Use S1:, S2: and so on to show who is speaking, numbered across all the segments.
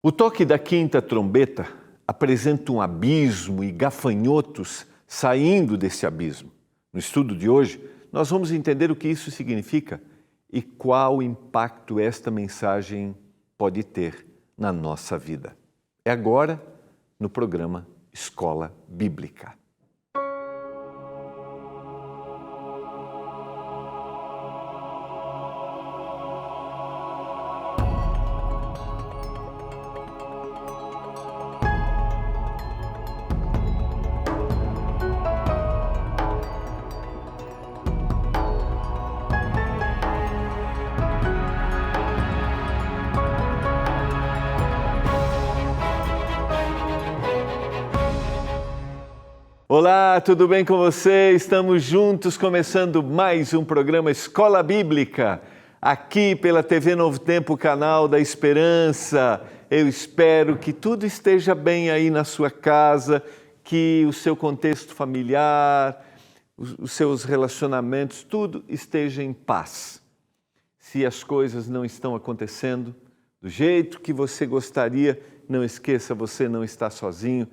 S1: O toque da quinta trombeta apresenta um abismo e gafanhotos saindo desse abismo. No estudo de hoje, nós vamos entender o que isso significa e qual impacto esta mensagem pode ter na nossa vida. É agora no programa Escola Bíblica. Olá, tudo bem com você? Estamos juntos começando mais um programa Escola Bíblica, aqui pela TV Novo Tempo, canal da Esperança. Eu espero que tudo esteja bem aí na sua casa, que o seu contexto familiar, os seus relacionamentos, tudo esteja em paz. Se as coisas não estão acontecendo do jeito que você gostaria, não esqueça, você não está sozinho.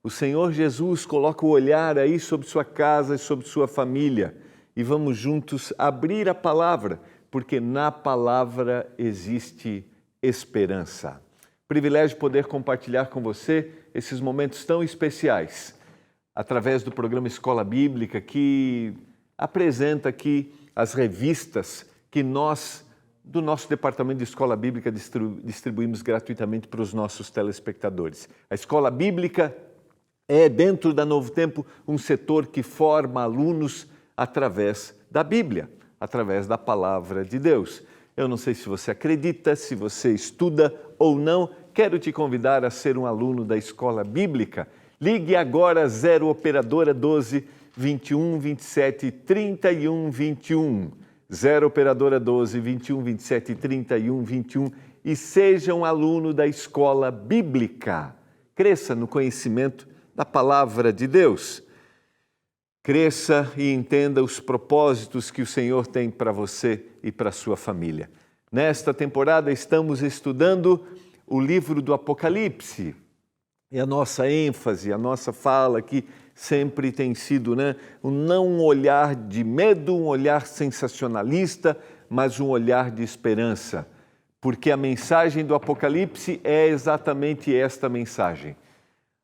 S1: O Senhor Jesus coloca o olhar aí sobre sua casa e sobre sua família. E vamos juntos abrir a palavra, porque na palavra existe esperança. Privilégio poder compartilhar com você esses momentos tão especiais, através do programa Escola Bíblica, que apresenta aqui as revistas que nós, do nosso Departamento de Escola Bíblica, distribuímos gratuitamente para os nossos telespectadores. A Escola Bíblica é, dentro da Novo Tempo, um setor que forma alunos através da Bíblia, através da Palavra de Deus. Eu não sei se você acredita, se você estuda ou não, quero te convidar a ser um aluno da Escola Bíblica. Ligue agora 0 Operadora 12 21 27 31 21. 0 Operadora 12 21 27 31 21 e seja um aluno da Escola Bíblica. Cresça no conhecimento da Palavra de Deus. Cresça e entenda os propósitos que o Senhor tem para você e para a sua família. Nesta temporada estamos estudando o livro do Apocalipse. E a nossa ênfase, a nossa fala aqui sempre tem sido, não um olhar de medo, um olhar sensacionalista, mas um olhar de esperança. Porque a mensagem do Apocalipse é exatamente esta mensagem.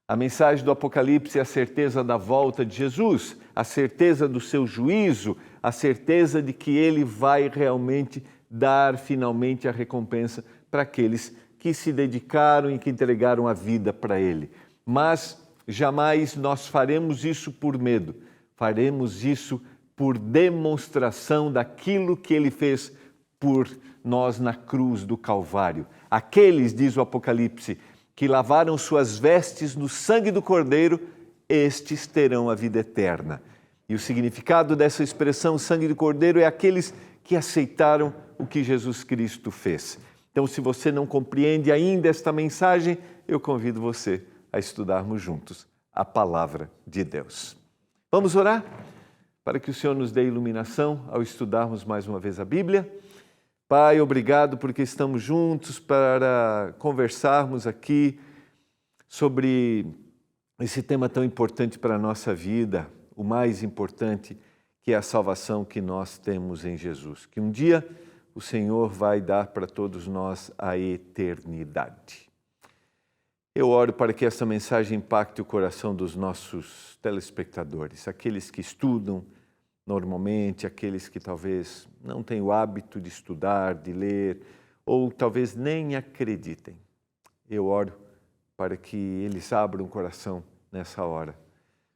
S1: A mensagem do Apocalipse é a certeza da volta de Jesus, a certeza do seu juízo, a certeza de que ele vai realmente dar finalmente a recompensa para aqueles que se dedicaram e que entregaram a vida para ele. Mas jamais nós faremos isso por medo, faremos isso por demonstração daquilo que ele fez por nós na cruz do Calvário. Aqueles, diz o Apocalipse, que lavaram suas vestes no sangue do Cordeiro, estes terão a vida eterna. E o significado dessa expressão, sangue do Cordeiro, é aqueles que aceitaram o que Jesus Cristo fez. Então, se você não compreende ainda esta mensagem, eu convido você a estudarmos juntos a Palavra de Deus. Vamos orar para que o Senhor nos dê iluminação ao estudarmos mais uma vez a Bíblia. Pai, obrigado porque estamos juntos para conversarmos aqui sobre esse tema tão importante para a nossa vida, o mais importante, que é a salvação que nós temos em Jesus. Que um dia o Senhor vai dar para todos nós a eternidade. Eu oro para que essa mensagem impacte o coração dos nossos telespectadores, aqueles que estudam normalmente, aqueles que talvez não têm o hábito de estudar, de ler, ou talvez nem acreditem. Eu oro para que eles abram o coração nessa hora.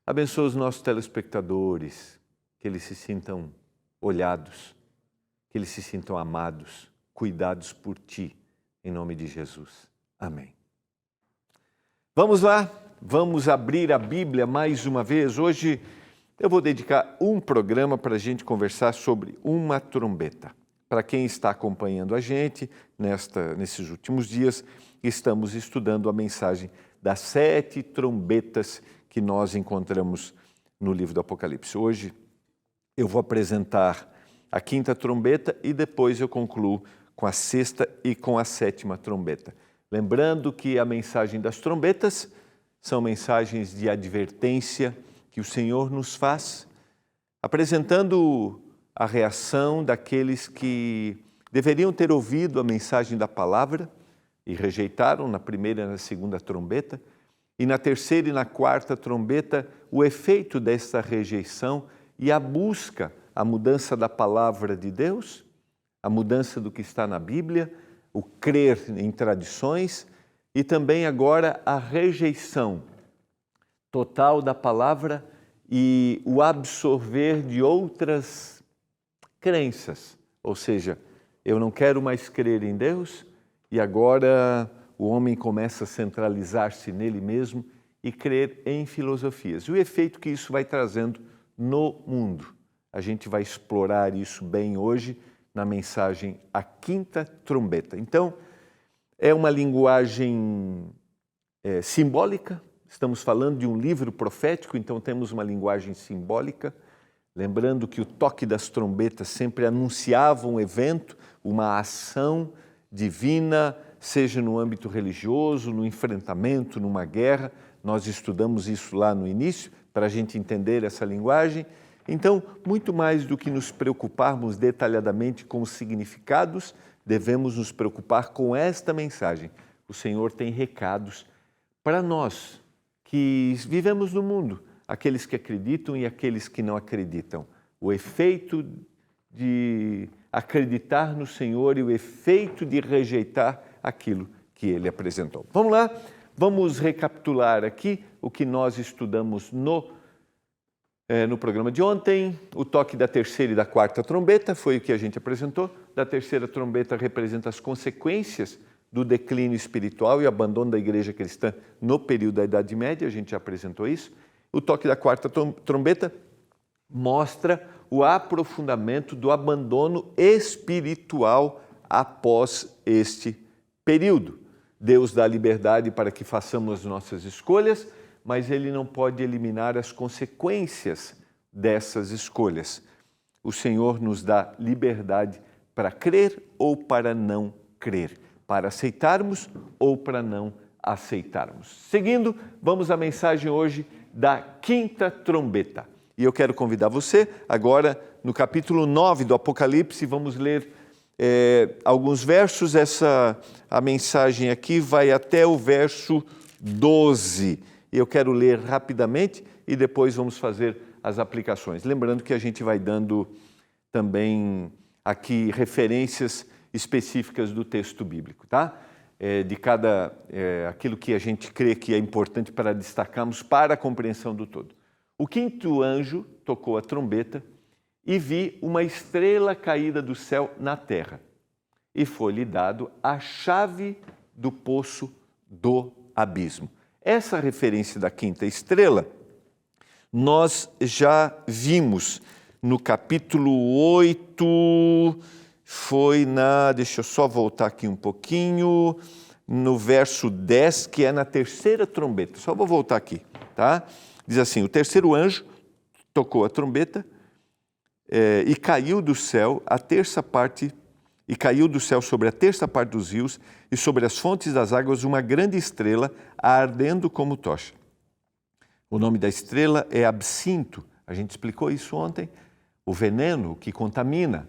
S1: Abençoa os nossos telespectadores, que eles se sintam olhados, que eles se sintam amados, cuidados por Ti, em nome de Jesus. Amém. Vamos lá, vamos abrir a Bíblia mais uma vez. Hoje eu vou dedicar um programa para a gente conversar sobre uma trombeta. Para quem está acompanhando a gente nesses últimos dias, estamos estudando a mensagem das 7 trombetas que nós encontramos no livro do Apocalipse. Hoje eu vou apresentar a 5ª trombeta e depois eu concluo com a 6ª e com a 7ª trombeta. Lembrando que a mensagem das trombetas são mensagens de advertência que o Senhor nos faz, apresentando a reação daqueles que deveriam ter ouvido a mensagem da palavra e rejeitaram na primeira e na segunda trombeta, e na terceira e na quarta trombeta o efeito desta rejeição e a busca, a mudança da palavra de Deus, a mudança do que está na Bíblia, o crer em tradições e também agora a rejeição total da palavra e o absorver de outras crenças. Ou seja, eu não quero mais crer em Deus e agora o homem começa a centralizar-se nele mesmo e crer em filosofias. E o efeito que isso vai trazendo no mundo. A gente vai explorar isso bem hoje na mensagem A Quinta Trombeta. Então, é uma linguagem simbólica, estamos falando de um livro profético, então temos uma linguagem simbólica, lembrando que o toque das trombetas sempre anunciava um evento, uma ação divina, seja no âmbito religioso, no enfrentamento, numa guerra. Nós estudamos isso lá no início, para a gente entender essa linguagem. Então, muito mais do que nos preocuparmos detalhadamente com os significados, devemos nos preocupar com esta mensagem. O Senhor tem recados para nós que vivemos no mundo, aqueles que acreditam e aqueles que não acreditam. O efeito de acreditar no Senhor e o efeito de rejeitar aquilo que Ele apresentou. Vamos lá, vamos recapitular aqui o que nós estudamos no programa de ontem. O toque da terceira e da quarta trombeta foi o que a gente apresentou. Da terceira trombeta representa as consequências do declínio espiritual e abandono da igreja cristã no período da Idade Média, a gente já apresentou isso. O toque da quarta trombeta mostra o aprofundamento do abandono espiritual após este período. Deus dá liberdade para que façamos as nossas escolhas, mas Ele não pode eliminar as consequências dessas escolhas. O Senhor nos dá liberdade para crer ou para não crer, para aceitarmos ou para não aceitarmos. Seguindo, vamos à mensagem hoje da quinta trombeta. E eu quero convidar você, agora no capítulo 9 do Apocalipse, vamos ler alguns versos. A mensagem aqui vai até o verso 12. Eu quero ler rapidamente e depois vamos fazer as aplicações. Lembrando que a gente vai dando também aqui referências específicas do texto bíblico, tá? De aquilo que a gente crê que é importante para destacarmos para a compreensão do todo. O quinto anjo tocou a trombeta e vi uma estrela caída do céu na terra, e foi-lhe dado a chave do poço do abismo. Essa referência da quinta estrela, nós já vimos no capítulo 8, deixa eu só voltar aqui um pouquinho, no verso 10, que é na terceira trombeta. Só vou voltar aqui, tá? Diz assim: o terceiro anjo tocou a trombeta e caiu do céu sobre a terça parte dos rios e sobre as fontes das águas uma grande estrela ardendo como tocha. O nome da estrela é absinto. A gente explicou isso ontem. O veneno que contamina.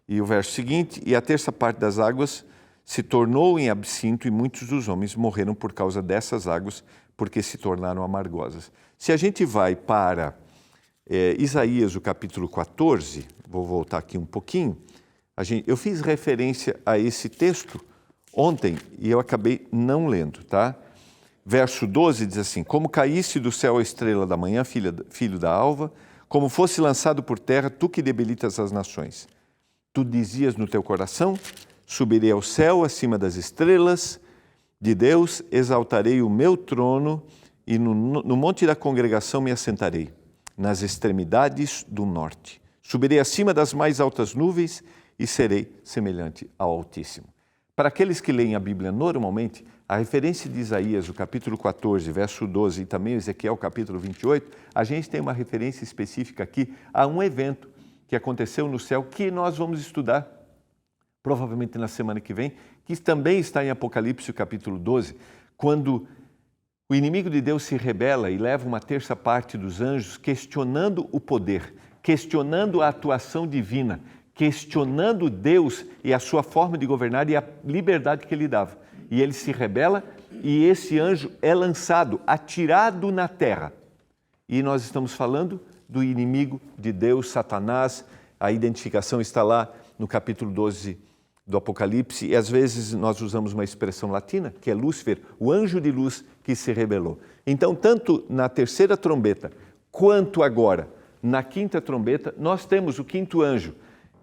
S1: E o verso seguinte: e a terça parte das águas se tornou em absinto e muitos dos homens morreram por causa dessas águas, porque se tornaram amargosas. Se a gente vai para Isaías, o capítulo 14, vou voltar aqui um pouquinho, eu fiz referência a esse texto ontem e eu acabei não lendo, tá? Verso 12 diz assim: como caísse do céu a estrela da manhã, filho da alva, como fosse lançado por terra, tu que debilitas as nações. Tu dizias no teu coração: subirei ao céu acima das estrelas de Deus, exaltarei o meu trono e no monte da congregação me assentarei, nas extremidades do norte. Subirei acima das mais altas nuvens e serei semelhante ao Altíssimo. Para aqueles que leem a Bíblia normalmente, a referência de Isaías, o capítulo 14, verso 12, e também Ezequiel, capítulo 28, a gente tem uma referência específica aqui a um evento que aconteceu no céu, que nós vamos estudar, provavelmente na semana que vem, que também está em Apocalipse capítulo 12, quando o inimigo de Deus se rebela e leva uma terça parte dos anjos questionando o poder, questionando a atuação divina, questionando Deus e a sua forma de governar e a liberdade que ele dava. E ele se rebela e esse anjo é lançado, atirado na terra. E nós estamos falando do inimigo de Deus, Satanás. A identificação está lá no capítulo 12 do Apocalipse, e às vezes nós usamos uma expressão latina, que é Lúcifer, o anjo de luz que se rebelou. Então, tanto na terceira trombeta, quanto agora na quinta trombeta, nós temos o quinto anjo,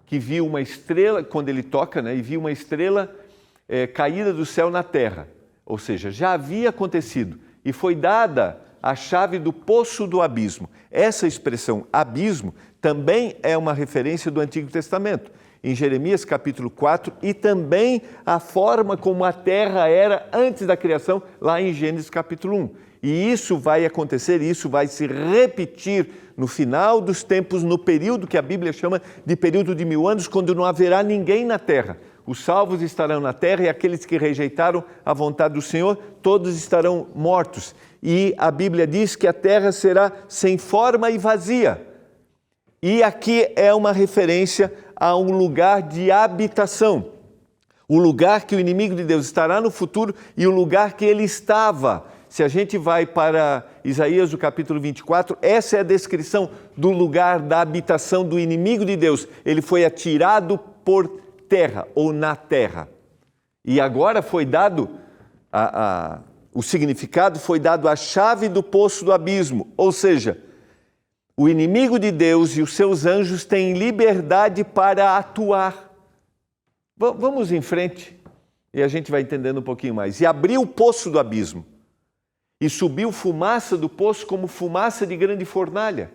S1: que viu uma estrela, quando ele toca, e viu uma estrela caída do céu na terra. Ou seja, já havia acontecido, e foi dada a chave do poço do abismo. Essa expressão abismo também é uma referência do Antigo Testamento, em Jeremias capítulo 4, e também a forma como a terra era antes da criação, lá em Gênesis capítulo 1. E isso vai acontecer, isso vai se repetir no final dos tempos, no período que a Bíblia chama de período de 1000 anos, quando não haverá ninguém na terra. Os salvos estarão na terra e aqueles que rejeitaram a vontade do Senhor, todos estarão mortos. E a Bíblia diz que a terra será sem forma e vazia. E aqui é uma referência a um lugar de habitação. O lugar que o inimigo de Deus estará no futuro e o lugar que ele estava. Se a gente vai para Isaías, o capítulo 24, essa é a descrição do lugar da habitação do inimigo de Deus. Ele foi atirado por terra ou na terra. E agora foi dado, o significado foi dado a chave do poço do abismo, ou seja, o inimigo de Deus e os seus anjos têm liberdade para atuar. Vamos em frente e a gente vai entendendo um pouquinho mais. E abriu o poço do abismo e subiu fumaça do poço como fumaça de grande fornalha.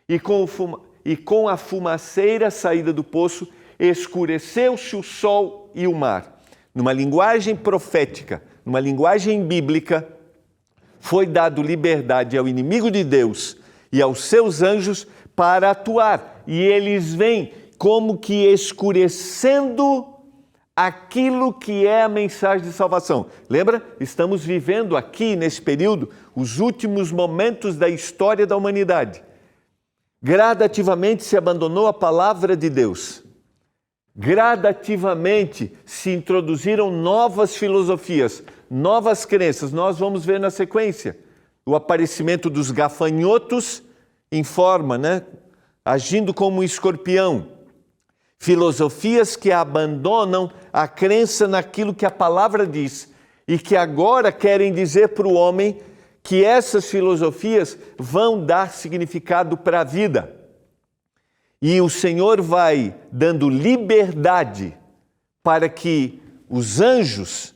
S1: E com a fumaceira saída do poço, escureceu-se o sol e o mar. Numa linguagem profética, numa linguagem bíblica, foi dado liberdade ao inimigo de Deus e aos seus anjos para atuar. E eles vêm como que escurecendo aquilo que é a mensagem de salvação. Lembra? Estamos vivendo aqui, nesse período, os últimos momentos da história da humanidade. Gradativamente se abandonou a palavra de Deus. Gradativamente se introduziram novas filosofias, novas crenças. Nós vamos ver na sequência o aparecimento dos gafanhotos em forma, agindo como um escorpião. Filosofias que abandonam a crença naquilo que a palavra diz e que agora querem dizer para o homem que essas filosofias vão dar significado para a vida. E o Senhor vai dando liberdade para que os anjos,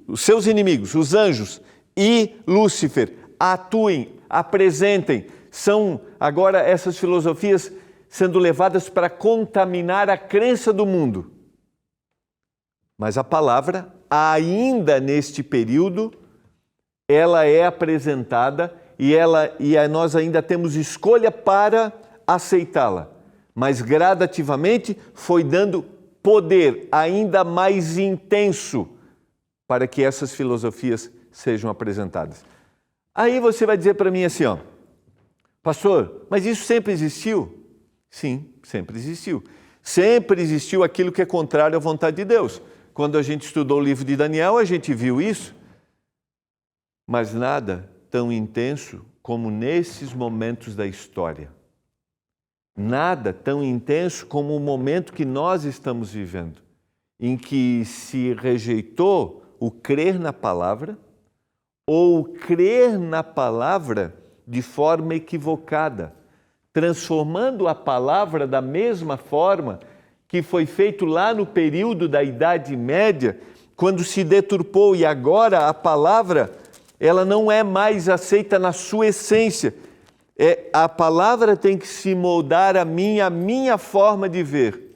S1: os seus inimigos, os anjos e Lúcifer, atuem, apresentem. São agora essas filosofias sendo levadas para contaminar a crença do mundo. Mas a palavra, ainda neste período, ela é apresentada e nós ainda temos escolha para aceitá-la. Mas gradativamente foi dando poder ainda mais intenso para que essas filosofias sejam apresentadas. Aí você vai dizer para mim assim, pastor, mas isso sempre existiu? Sim, sempre existiu. Sempre existiu aquilo que é contrário à vontade de Deus. Quando a gente estudou o livro de Daniel, a gente viu isso. Mas nada tão intenso como nesses momentos da história. Nada tão intenso como o momento que nós estamos vivendo, em que se rejeitou o crer na palavra ou crer na palavra de forma equivocada, transformando a palavra da mesma forma que foi feito lá no período da Idade Média, quando se deturpou, e agora a palavra ela não é mais aceita na sua essência. A palavra tem que se moldar a minha forma de ver.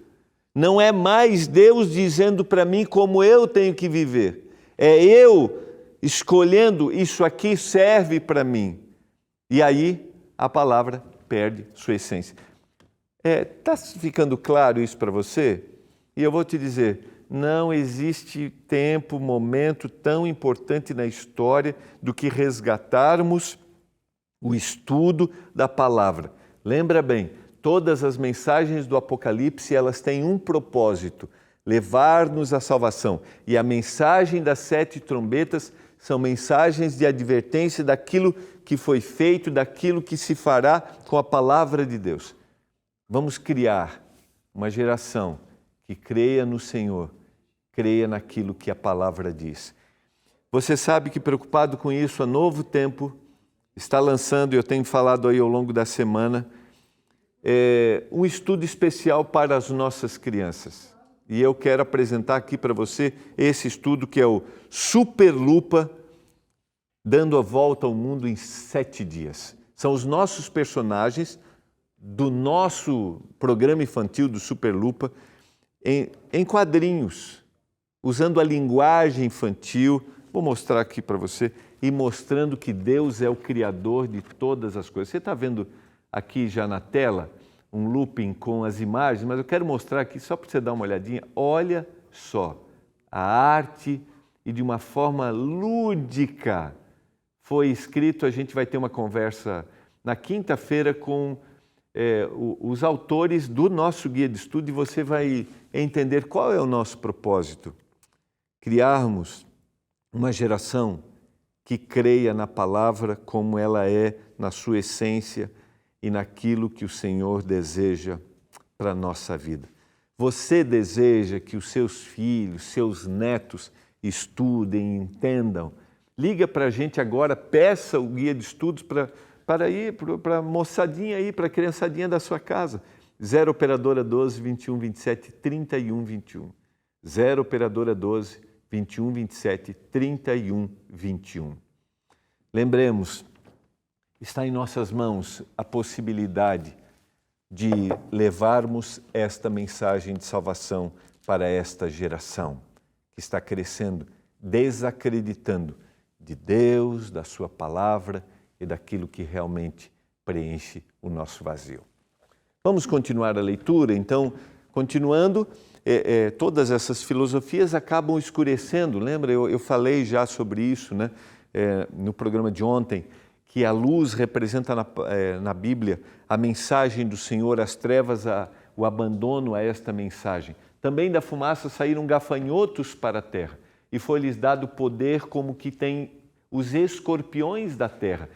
S1: Não é mais Deus dizendo para mim como eu tenho que viver. É eu escolhendo isso aqui serve para mim. E aí a palavra perde sua essência. Está ficando claro isso para você? E eu vou te dizer, não existe tempo, momento tão importante na história do que resgatarmos o estudo da palavra. Lembra bem, todas as mensagens do Apocalipse, elas têm um propósito: levar-nos à salvação. E a mensagem das 7 trombetas são mensagens de advertência daquilo que foi feito, daquilo que se fará com a palavra de Deus. Vamos criar uma geração que creia no Senhor, creia naquilo que a palavra diz. Você sabe que, preocupado com isso, a Novo Tempo está lançando, eu tenho falado aí ao longo da semana, um estudo especial para as nossas crianças. E eu quero apresentar aqui para você esse estudo que é o Superlupa, dando a volta ao mundo em 7 dias. São os nossos personagens do nosso programa infantil do Superlupa em quadrinhos, usando a linguagem infantil. Vou mostrar aqui para você e mostrando que Deus é o Criador de todas as coisas. Você está vendo aqui já na tela um looping com as imagens, mas eu quero mostrar aqui só para você dar uma olhadinha. Olha só, a arte e de uma forma lúdica foi escrito. A gente vai ter uma conversa na quinta-feira com os autores do nosso guia de estudo e você vai entender qual é o nosso propósito: criarmos uma geração que creia na palavra como ela é, na sua essência e naquilo que o Senhor deseja para a nossa vida. Você deseja que os seus filhos, seus netos estudem, entendam? Liga para a gente agora, peça o guia de estudos para a moçadinha aí, para a criançadinha da sua casa. 0 operadora 12 21 27 31 21. 0 operadora 12 21 27 31 21. Lembremos, está em nossas mãos a possibilidade de levarmos esta mensagem de salvação para esta geração que está crescendo, desacreditando de Deus, da sua palavra e daquilo que realmente preenche o nosso vazio. Vamos continuar a leitura, então, continuando, todas essas filosofias acabam escurecendo. Lembra, eu falei já sobre isso, né? No programa de ontem, que a luz representa na Bíblia a mensagem do Senhor, as trevas, o abandono a esta mensagem. Também da fumaça saíram gafanhotos para a terra, e foi-lhes dado poder como que tem os escorpiões da terra.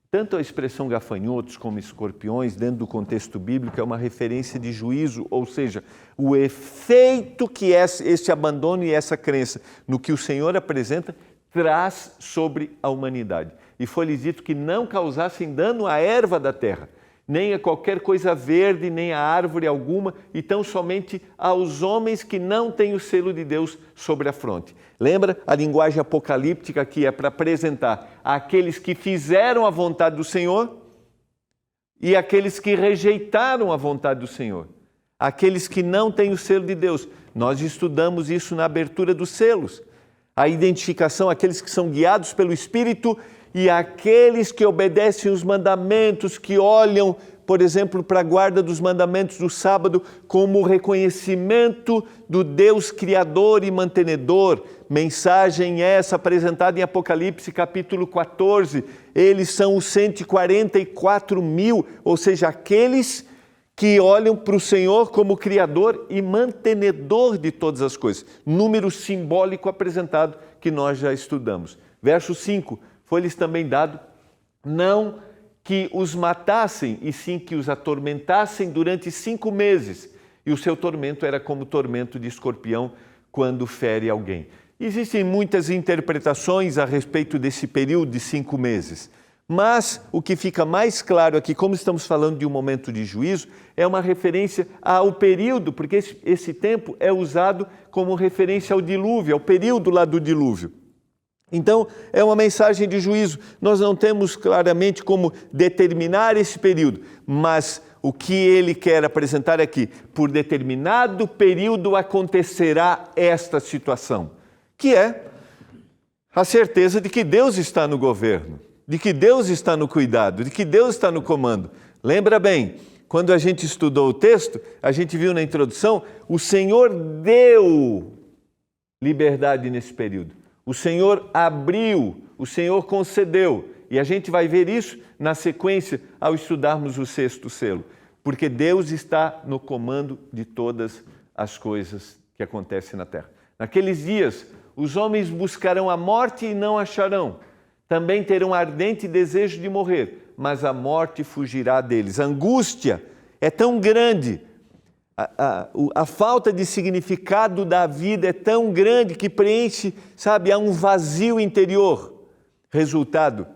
S1: Tanto a expressão gafanhotos como escorpiões, dentro do contexto bíblico, é uma referência de juízo, ou seja, o efeito que este abandono e essa crença no que o Senhor apresenta traz sobre a humanidade. E foi-lhes dito que não causassem dano à erva da terra, nem a qualquer coisa verde, nem a árvore alguma, e tão somente aos homens que não têm o selo de Deus sobre a fronte. Lembra a linguagem apocalíptica que é para apresentar aqueles que fizeram a vontade do Senhor e aqueles que rejeitaram a vontade do Senhor, aqueles que não têm o selo de Deus. Nós estudamos isso na abertura dos selos. A identificação, aqueles que são guiados pelo Espírito e aqueles que obedecem os mandamentos, que olham, por exemplo, para a guarda dos mandamentos do sábado como reconhecimento do Deus Criador e mantenedor. Mensagem essa apresentada em Apocalipse capítulo 14. Eles são os 144 mil, ou seja, aqueles que olham para o Senhor como Criador e mantenedor de todas as coisas. Número simbólico apresentado que nós já estudamos. Verso 5, foi-lhes também dado não que os matassem, e sim que os atormentassem durante 5 meses. E o seu tormento era como tormento de escorpião quando fere alguém. Existem muitas interpretações a respeito desse período de 5 meses. Mas o que fica mais claro aqui, como estamos falando de um momento de juízo, é uma referência ao período, porque esse tempo é usado como referência ao dilúvio, ao período lá do dilúvio. Então, é uma mensagem de juízo. Nós não temos claramente como determinar esse período, mas o que ele quer apresentar é que, por determinado período, acontecerá esta situação, que é a certeza de que Deus está no governo, de que Deus está no cuidado, de que Deus está no comando. Lembra bem, quando a gente estudou o texto, a gente viu na introdução, o Senhor deu liberdade nesse período. O Senhor abriu, o Senhor concedeu. E a gente vai ver isso na sequência ao estudarmos o sexto selo. Porque Deus está no comando de todas as coisas que acontecem na terra. Naqueles dias, os homens buscarão a morte e não acharão. Também terão ardente desejo de morrer, mas a morte fugirá deles. A angústia é tão grande, a falta de significado da vida é tão grande que preenche, há um vazio interior, resultado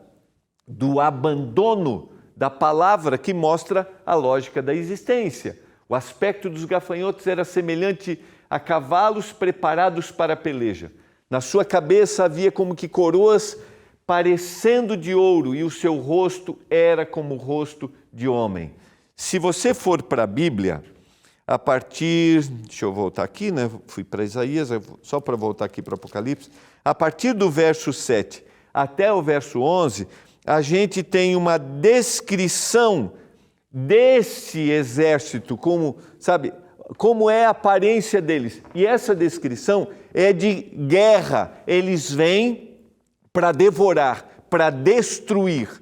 S1: do abandono da palavra que mostra a lógica da existência. O aspecto dos gafanhotos era semelhante a cavalos preparados para a peleja. Na sua cabeça havia como que coroas parecendo de ouro e o seu rosto era como o rosto de homem. Se você for para a Bíblia, a partir, deixa eu voltar aqui, fui para Isaías, só para voltar aqui para o Apocalipse, a partir do verso 7 até o verso 11, a gente tem uma descrição desse exército, como é a aparência deles. E essa descrição é de guerra. Eles vêm para devorar, para destruir,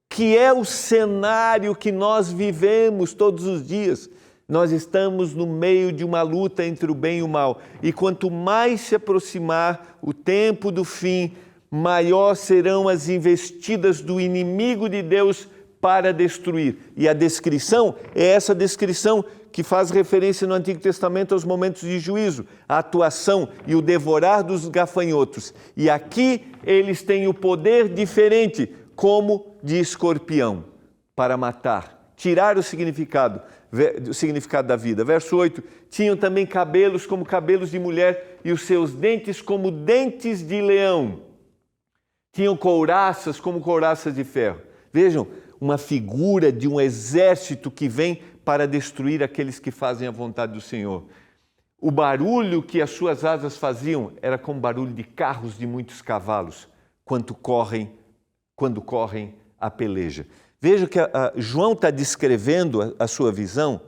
S1: que é o cenário que nós vivemos todos os dias. Nós estamos no meio de uma luta entre o bem e o mal. E quanto mais se aproximar o tempo do fim, maior serão as investidas do inimigo de Deus para destruir. E a descrição é essa descrição que faz referência no Antigo Testamento aos momentos de juízo, a atuação e o devorar dos gafanhotos. E aqui eles têm o poder diferente, como de escorpião, para matar, tirar o significado da vida. Verso 8, tinham também cabelos como cabelos de mulher e os seus dentes como dentes de leão. Tinham couraças como couraças de ferro. Vejam, uma figura de um exército que vem para destruir aqueles que fazem a vontade do Senhor. O barulho que as suas asas faziam era como barulho de carros de muitos cavalos, quando correm a peleja. Veja que João está descrevendo a sua visão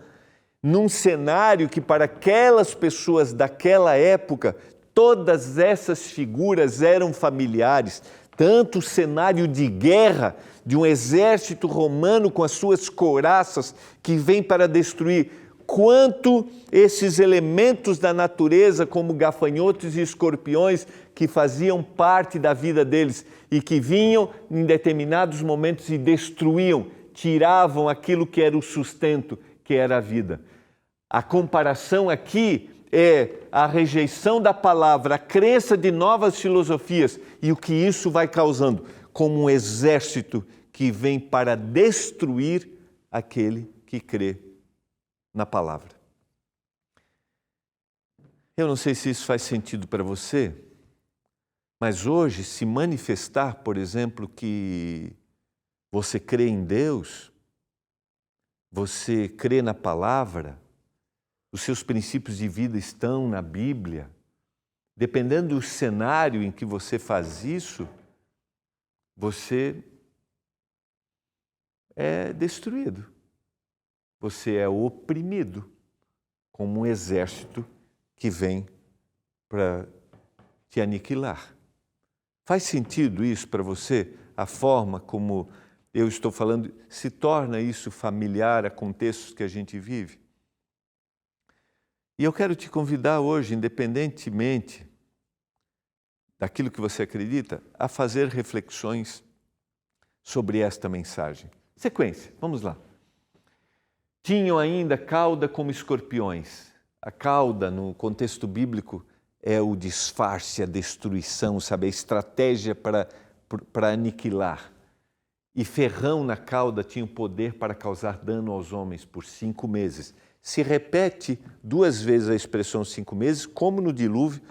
S1: num cenário que para aquelas pessoas daquela época, todas essas figuras eram familiares. Tanto o cenário de guerra de um exército romano com as suas couraças que vem para destruir, quanto esses elementos da natureza como gafanhotos e escorpiões que faziam parte da vida deles e que vinham em determinados momentos e destruíam, tiravam aquilo que era o sustento, que era a vida. A comparação aqui é a rejeição da palavra, a crença de novas filosofias e o que isso vai causando, como um exército que vem para destruir aquele que crê na palavra. Eu não sei se isso faz sentido para você, mas hoje se manifestar, por exemplo, que você crê em Deus, você crê na palavra, os seus princípios de vida estão na Bíblia, dependendo do cenário em que você faz isso, você é destruído. Você é oprimido, como um exército que vem para te aniquilar. Faz sentido isso para você? A forma como eu estou falando, se torna isso familiar a contextos que a gente vive? E eu quero te convidar hoje, independentemente daquilo que você acredita, a fazer reflexões sobre esta mensagem. Sequência, vamos lá. Tinham ainda cauda como escorpiões. A cauda, no contexto bíblico, é o disfarce, a destruição, a estratégia para aniquilar. E ferrão na cauda tinha o poder para causar dano aos homens por 5 meses. Se repete 2 vezes a expressão 5 meses, como no dilúvio,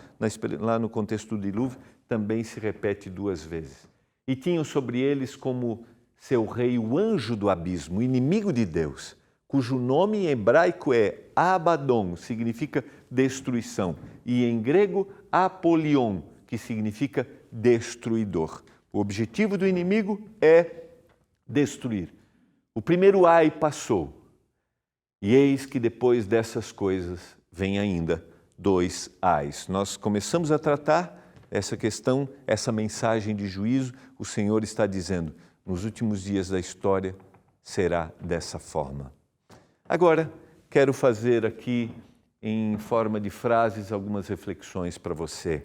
S1: lá no contexto do dilúvio, também se repete 2 vezes. E tinham sobre eles como seu rei o anjo do abismo, inimigo de Deus, cujo nome em hebraico é Abaddon, significa destruição, e em grego Apolion, que significa destruidor. O objetivo do inimigo é destruir. O primeiro ai passou. E eis que depois dessas coisas vem ainda dois ais. Nós começamos a tratar essa questão, essa mensagem de juízo. O Senhor está dizendo, nos últimos dias da história será dessa forma. Agora, quero fazer aqui, em forma de frases, algumas reflexões para você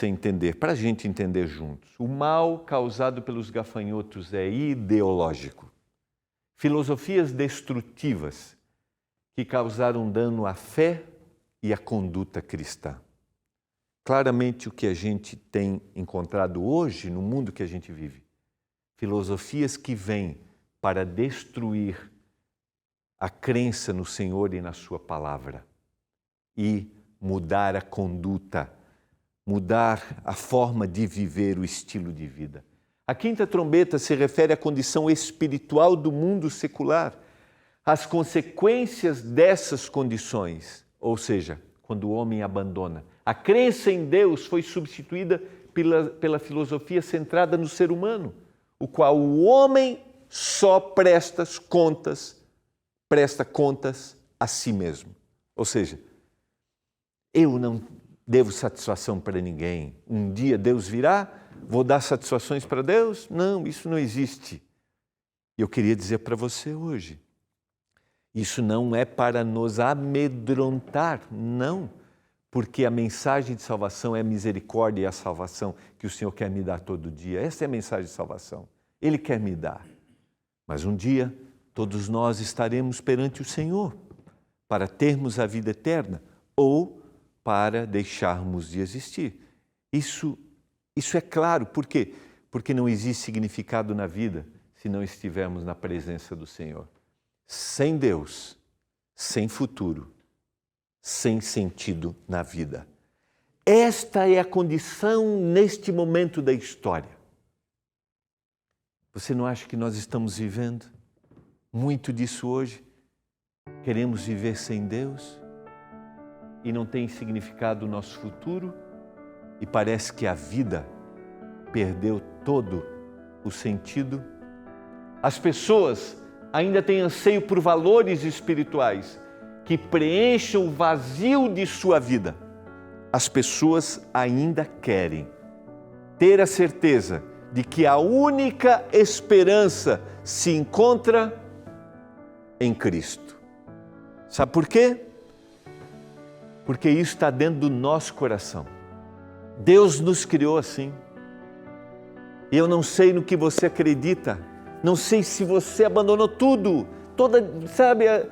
S1: entender, para a gente entender juntos. O mal causado pelos gafanhotos é ideológico. Filosofias destrutivas que causaram dano à fé e à conduta cristã. Claramente o que a gente tem encontrado hoje no mundo que a gente vive. Filosofias que vêm para destruir a crença no Senhor e na sua palavra e mudar a conduta, mudar a forma de viver, o estilo de vida. A quinta trombeta se refere à condição espiritual do mundo secular, as consequências dessas condições, ou seja, quando o homem abandona. A crença em Deus foi substituída pela filosofia centrada no ser humano, o qual o homem só presta contas a si mesmo. Ou seja, eu não devo satisfação para ninguém. Um dia Deus virá, vou dar satisfações para Deus? Não, isso não existe. E eu queria dizer para você hoje, isso não é para nos amedrontar, não. Porque a mensagem de salvação é a misericórdia e a salvação que o Senhor quer me dar todo dia. Essa é a mensagem de salvação. Ele quer me dar. Mas um dia, todos nós estaremos perante o Senhor para termos a vida eterna ou para deixarmos de existir. Isso é claro. Por quê? Porque não existe significado na vida se não estivermos na presença do Senhor. Sem Deus, sem futuro, sem sentido na vida. Esta é a condição neste momento da história. Você não acha que nós estamos vivendo muito disso hoje? Queremos viver sem Deus e não tem significado o nosso futuro e parece que a vida perdeu todo o sentido. As pessoas ainda têm anseio por valores espirituais que preencham o vazio de sua vida. As pessoas ainda querem ter a certeza de que a única esperança se encontra em Cristo. Sabe por quê? Porque isso está dentro do nosso coração. Deus nos criou assim. E eu não sei no que você acredita, não sei se você abandonou tudo,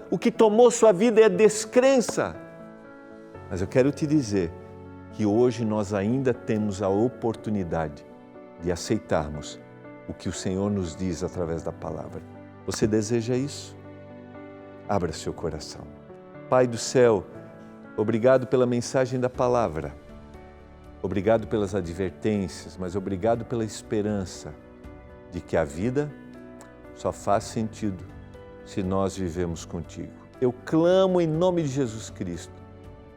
S1: o que tomou sua vida é a descrença. Mas eu quero te dizer que hoje nós ainda temos a oportunidade de aceitarmos o que o Senhor nos diz através da palavra. Você deseja isso? Abra seu coração. Pai do céu, obrigado pela mensagem da palavra. Obrigado pelas advertências, mas obrigado pela esperança de que a vida só faz sentido se nós vivemos contigo. Eu clamo em nome de Jesus Cristo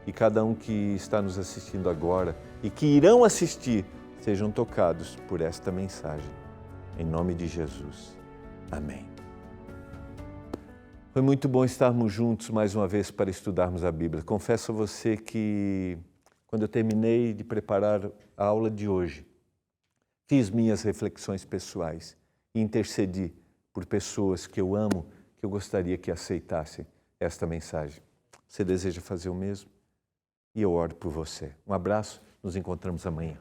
S1: e cada um que está nos assistindo agora e que irão assistir sejam tocados por esta mensagem. Em nome de Jesus. Amém. Foi muito bom estarmos juntos mais uma vez para estudarmos a Bíblia. Confesso a você que quando eu terminei de preparar a aula de hoje, fiz minhas reflexões pessoais e intercedi por pessoas que eu amo, que eu gostaria que aceitassem esta mensagem. Você deseja fazer o mesmo? E eu oro por você. Um abraço, nos encontramos amanhã.